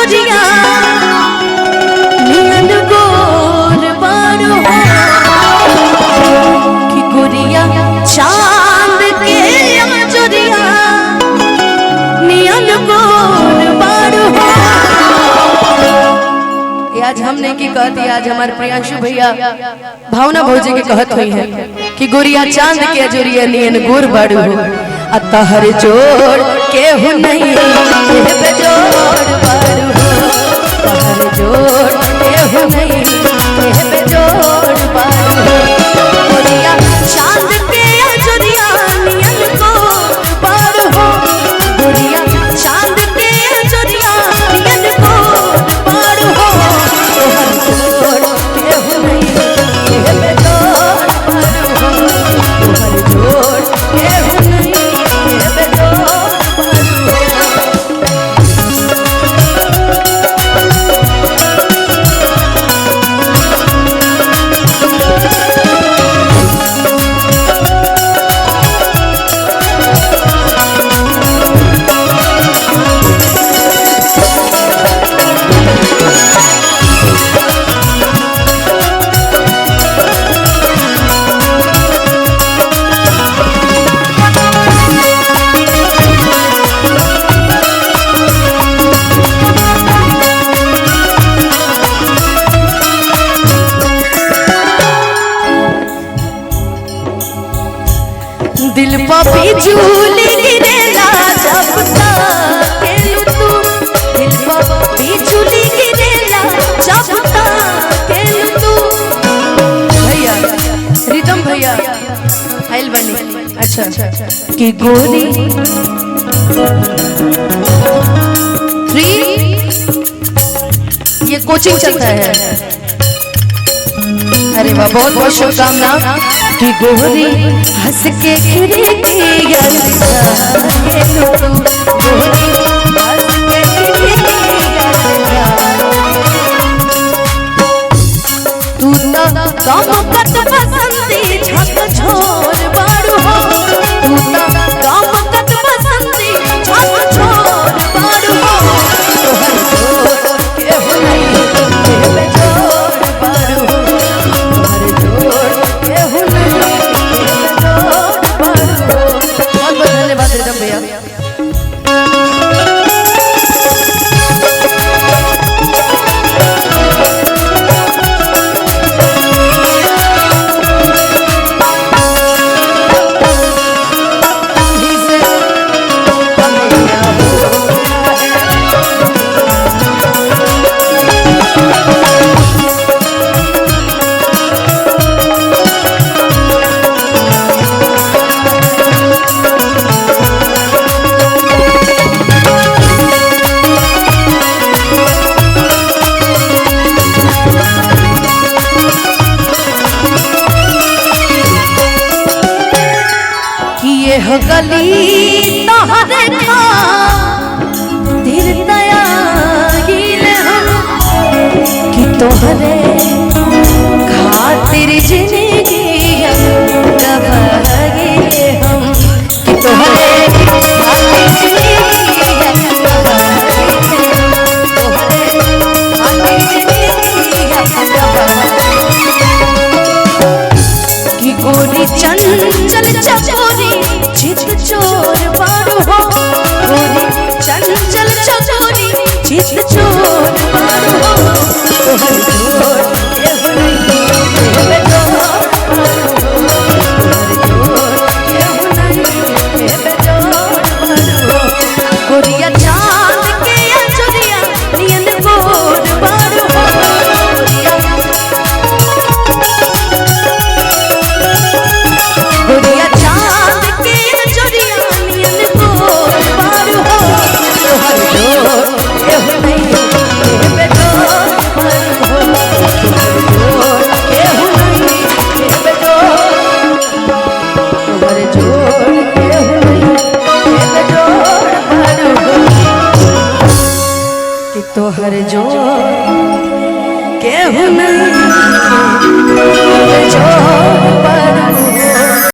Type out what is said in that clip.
अजोरिया नियन गोर बारू कि गोरिया चांद के अजोरिया नियन गोर बारू। आज हमने की कहती, आज हमारे प्रियांशु भैया भावना भौजी के कहत हुई है कि गोरिया चांद के अजोरिया नियन गोर बारू हो अतहर जोड़ केहू नहीं बेजोड़ बारू हो अतहर जोड़ केहू नहीं बेजोड़ बारू हो गोरिया चांद के अजोरिया नियन गोर बारू हो गोरिया चांद के अजोरिया नियन गोर बारू हो अतहर जोड़ केहू नहीं बेजोड़ बारू हो अतहर जोड़ केहू नहीं दिल पपी झूली गिरेला जब तक तू दिल पपी झूली गिरेला जब तक तू। भैया रिदम भैया आइल बनी अच्छा कि गोरी फ्री ये कोचिंग चलता है। अरे वाह बहुत बहुत शुभकामना कि गोरी हंस के खिड़कियां तू गोरी हंस के खिड़कियां तू तो गम कत बसंती झक छोर बारू हो तू तो गम कत बसंती झक छोर बारू हो तोहर जोड़ केहू नहीं बेजोड़ बारू हो तोहर जोड़ केहू नहीं बेजोड़ बारू हो। बहुत बहुत धन्यवाद रिदम भैया। हो गली तोहरे खातिर तयागिल हम कि तोहरे खातिर जिंदगी गवाए हम कि तोहरे खातिर जिंदगी गवाए तोहरे खातिर जिंदगी गवाए कि गोरी चंचल चकोरी चित चोर बारू हो गोरी चंचल चकोरी चित चोर बारू हो तोहर जोड़ केहू नहीं बेजोड़ बारू हो तोहर जोड़ केहू नहीं बेजोड़ बारू हो गोरिया चांद के अजोरिया नियन गोर बारू हो गोरिया चांद के अजोरिया नियन गोर बारू हो तोहर जोड़ केहू नहीं बेजोड़ बारू हो तोहर जोड़ केहू नहीं बेजोड़ तोहर जोड़ केहू नहीं बेजोड़ बारू हो कि तोहर जोड़